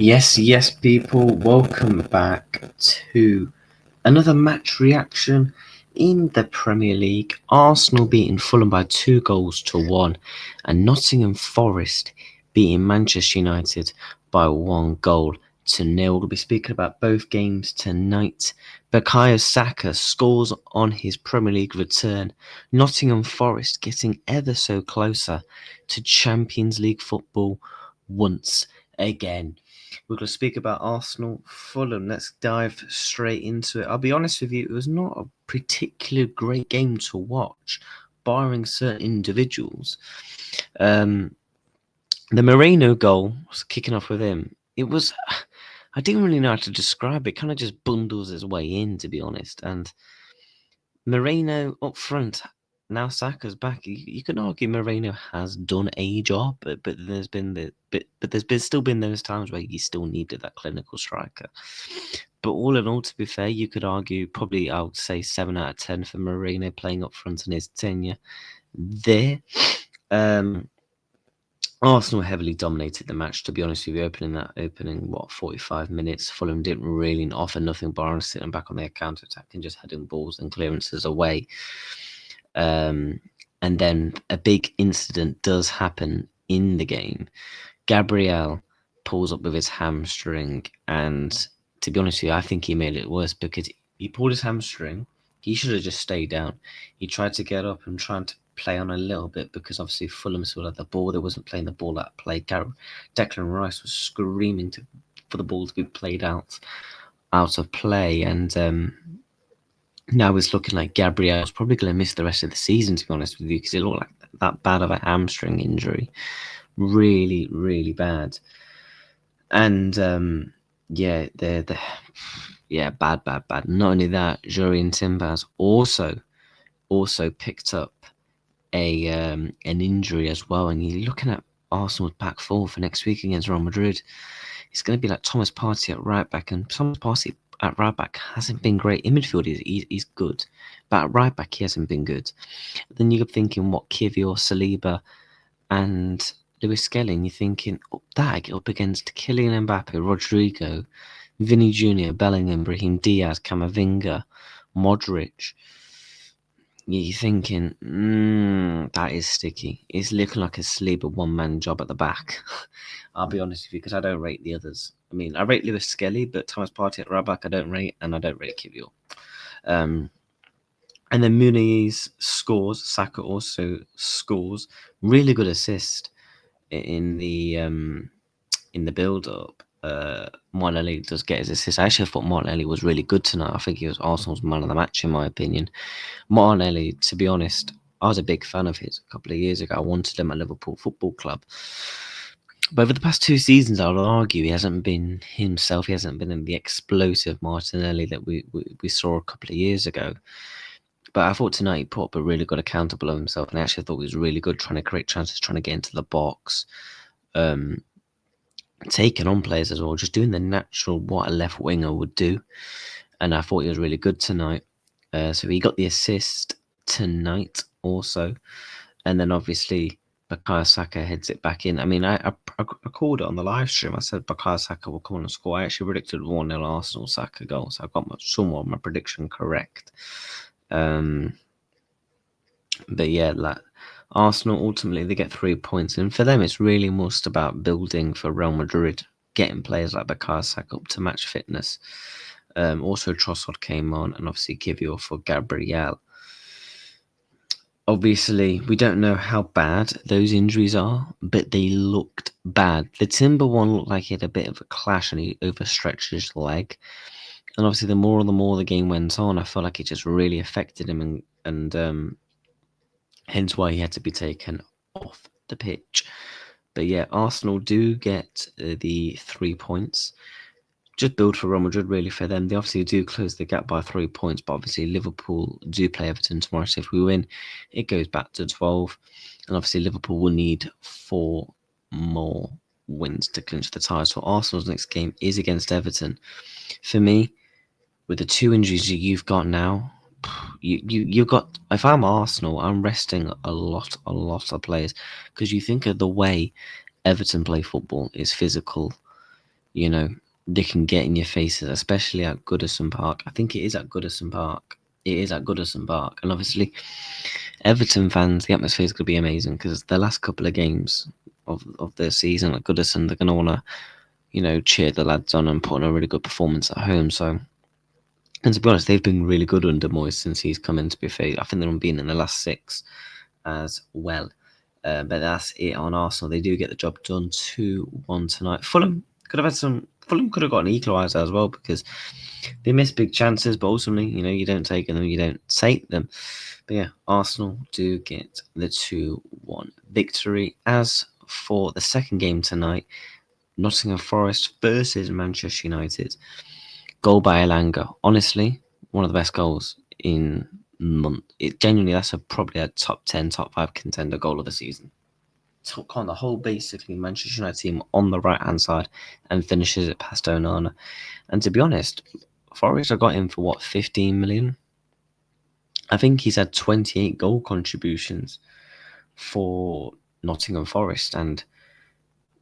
Yes, people, welcome back to another match reaction in the Premier League. Arsenal beating Fulham by 2 goals to 1, and Nottingham Forest beating Manchester United by 1 goal to 0. We'll be speaking about both games tonight. Bukayo Saka scores on his Premier League return. Nottingham Forest getting ever so closer to Champions League football once again. We're going to speak about Arsenal, Fulham. Let's dive straight into it. I'll be honest with you, it was not a particularly great game to watch, barring certain individuals. The Moreno goal, was kicking off with him, it was, I didn't really know how to describe it. Kind of just bundles his way in, to be honest. And Moreno up front. Now Saka's back. You can argue Moreno has done a job, but there's been still been those times where you still needed that clinical striker. But all in all, to be fair, you could argue probably I would say 7 out of 10 for Moreno playing up front in his tenure there. Arsenal heavily dominated the match, to be honest with you. Opening 45 minutes, Fulham didn't really offer nothing barring sitting back on their counter attack and just heading balls and clearances away. And then a big incident does happen in the game. Gabriel pulls up with his hamstring, and to be honest with you, I think he made it worse because he pulled his hamstring. He should have just stayed down. He tried to get up and trying to play on a little bit because obviously Fulham still had the ball. They wasn't playing the ball at play. Declan Rice was screaming for the ball to be played out of play, and now it's looking like Gabriel's probably going to miss the rest of the season, to be honest with you, because it looked like that bad of a hamstring injury. Really, really bad. And bad. Not only that, Jurriën Timbers also picked up an injury as well. And you're looking at Arsenal's back four for next week against Real Madrid. It's going to be like Thomas Partey at right back, and Thomas Partey at right back hasn't been great. In midfield, he's good, but at right back he hasn't been good. Then you're thinking what Kivior, Saliba, and Lewis Skelly, and you're thinking up against Kylian Mbappe, Rodrigo, Vinny Jr., Bellingham, Brahim Diaz, Camavinga, Modric. You're thinking, that is sticky. It's looking like a sleeper one-man job at the back. I'll be honest with you, because I don't rate the others. I mean, I rate Lewis Skelly, but Thomas Partey at right back I don't rate, and I don't rate Kivior. And then Muniz scores. Saka also scores. Really good assist in the build-up. Martinelli does get his assist. I actually thought Martinelli was really good tonight. I think he was Arsenal's man of the match, in my opinion. Martinelli, to be honest, I was a big fan of his a couple of years ago. I wanted him at Liverpool Football Club. But over the past 2 seasons, I would argue he hasn't been himself. He hasn't been in the explosive Martinelli that we saw a couple of years ago. But I thought tonight he put up a really good account of himself, and I actually thought he was really good trying to create chances, trying to get into the box, taking on players as well, just doing the natural what a left winger would do. And I thought he was really good tonight. So he got the assist tonight also. And then obviously Bukayo Saka heads it back in. I mean, I called it on the live stream. I said Bukayo Saka will come on and score. I actually predicted 1-0 Arsenal Saka goal, so I got somewhat my prediction correct. But yeah, like Arsenal ultimately they get 3 points, and for them it's really most about building for Real Madrid, getting players like Bukayo Saka up to match fitness. Also Trossard came on, and obviously Kivior for Gabriel. Obviously, we don't know how bad those injuries are, but they looked bad. The Timber one looked like he had a bit of a clash and he overstretched his leg. And obviously, the more the game went on, I felt like it just really affected him, and hence why he had to be taken off the pitch. But yeah, Arsenal do get the 3 points. Just build for Real Madrid, really, for them. They obviously do close the gap by 3 points, but obviously Liverpool do play Everton tomorrow, so if we win, it goes back to 12. And obviously Liverpool will need 4 more wins to clinch the title. So Arsenal's next game is against Everton. For me, with the 2 injuries you've got now, you got. If I'm Arsenal, I'm resting a lot of players, because you think of the way Everton play football is physical. they can get in your faces, especially at Goodison Park. I think it is at Goodison Park. It is at Goodison Park. And obviously, Everton fans, the atmosphere is going to be amazing because the last couple of games of their season at Goodison, they're going to want to, cheer the lads on and put on a really good performance at home. So, and to be honest, they've been really good under Moyes since he's come in, to be fair. I think they've been in the last 6 as well. But that's it on Arsenal. They do get the job done 2-1 tonight. Fulham could have got an equaliser as well because they missed big chances, but ultimately, you don't take them, you don't take them. But yeah, Arsenal do get the 2-1 victory. As for the second game tonight, Nottingham Forest versus Manchester United. Goal by Elanga. Honestly, one of the best goals in month. Genuinely, that's probably a top 10, top 5 contender goal of the season. Took on the whole basically Manchester United team on the right hand side and finishes it past Onana. And to be honest, Forest got him for 15 million. I think he's had 28 goal contributions for Nottingham Forest, and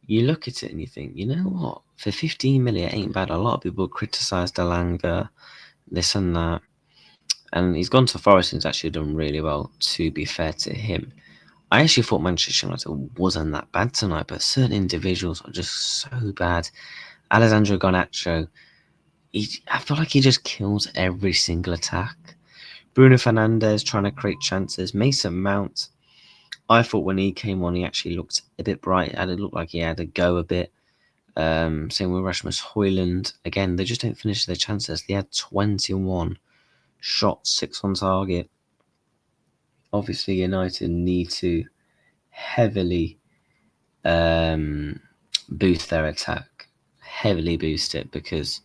you look at it and you think, you know what, for 15 million, it ain't bad. A lot of people criticised Elanga, this and that, and he's gone to Forest and he's actually done really well, to be fair to him. I actually thought Manchester United wasn't that bad tonight, but certain individuals are just so bad. Alessandro Garnacho, I feel like he just kills every single attack. Bruno Fernandes trying to create chances. Mason Mount, I thought when he came on, he actually looked a bit bright. It looked like he had to go a bit. Same with Rasmus Højlund. Again, they just don't finish their chances. They had 21 shots, 6 on target. Obviously, United need to heavily boost their attack. Heavily boost it because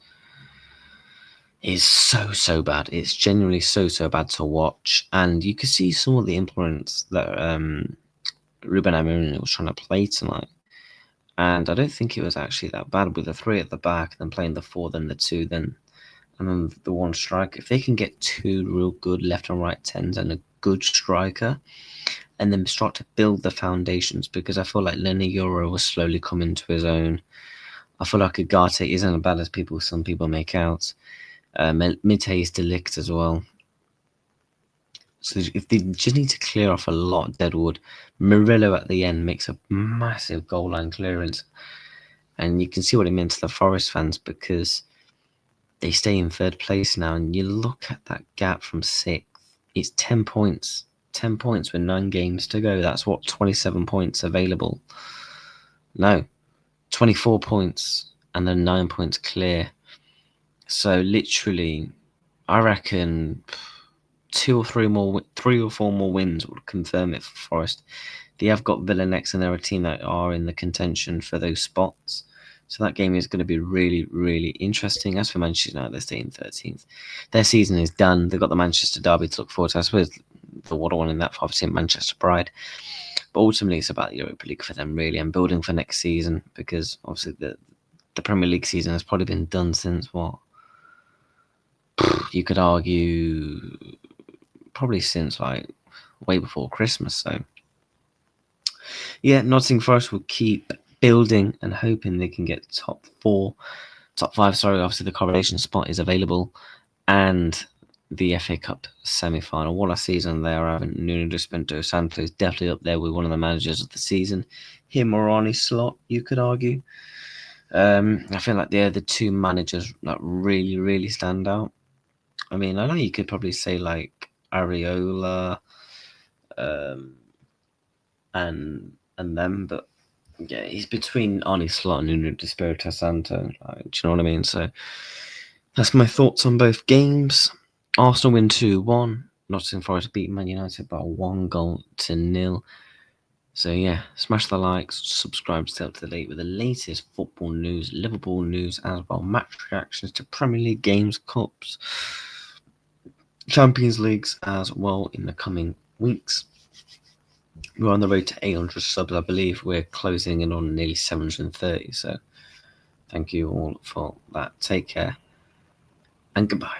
it's so bad. It's genuinely so bad to watch. And you can see some of the influence that Ruben Amorim was trying to play tonight. And I don't think it was actually that bad with the 3 at the back, then playing the 4, then the 2, and then the 1 striker. If they can get 2 real good left and right 10s and a good striker, and then start to build the foundations, because I feel like Lenny Euro was slowly coming to his own. I feel like Ugarte isn't as bad as some people make out. Matthijs de Ligt as well. So if they just need to clear off a lot of deadwood, Murillo at the end makes a massive goal line clearance, and you can see what it meant to the Forest fans because they stay in 3rd place now. And you look at that gap from 6th; it's 10 points. 10 points with 9 games to go. That's 27 points available. No, 24 points and then 9 points clear. So literally, I reckon 3 or 4 more wins would confirm it for Forest. They have got Villa next, and they're a team that are in the contention for those spots. So that game is going to be really, really interesting. As for Manchester United, they're staying 13th. Their season is done. They've got the Manchester derby to look forward to. I suppose the water one in that, obviously, Manchester Pride. But ultimately, it's about the Europa League for them, really, and building for next season, because obviously the Premier League season has probably been done since what? You could argue probably since like way before Christmas. So yeah, Nottingham Forest will keep building and hoping they can get top 5. Sorry, obviously the coronation spot is available, and the FA Cup semi-final. What a season they are having. Nuno Espirito Santo is definitely up there with one of the managers of the season. Him or Arne Slot, you could argue. I feel like they're the 2 managers that really, really stand out. I mean, I know you could probably say like Areola, and them, but yeah, he's between Arne Slot and Nuno Espirito Santo. Like, do you know what I mean? So that's my thoughts on both games. Arsenal win 2-1. Nottingham Forest beat Man United by 1-0. So yeah, smash the likes, subscribe to stay up to date with the latest football news, Liverpool news, as well match reactions to Premier League games, cups, Champions Leagues as well in the coming weeks. We're on the road to 800 subs, I believe. We're closing in on nearly 730. So thank you all for that. Take care and goodbye.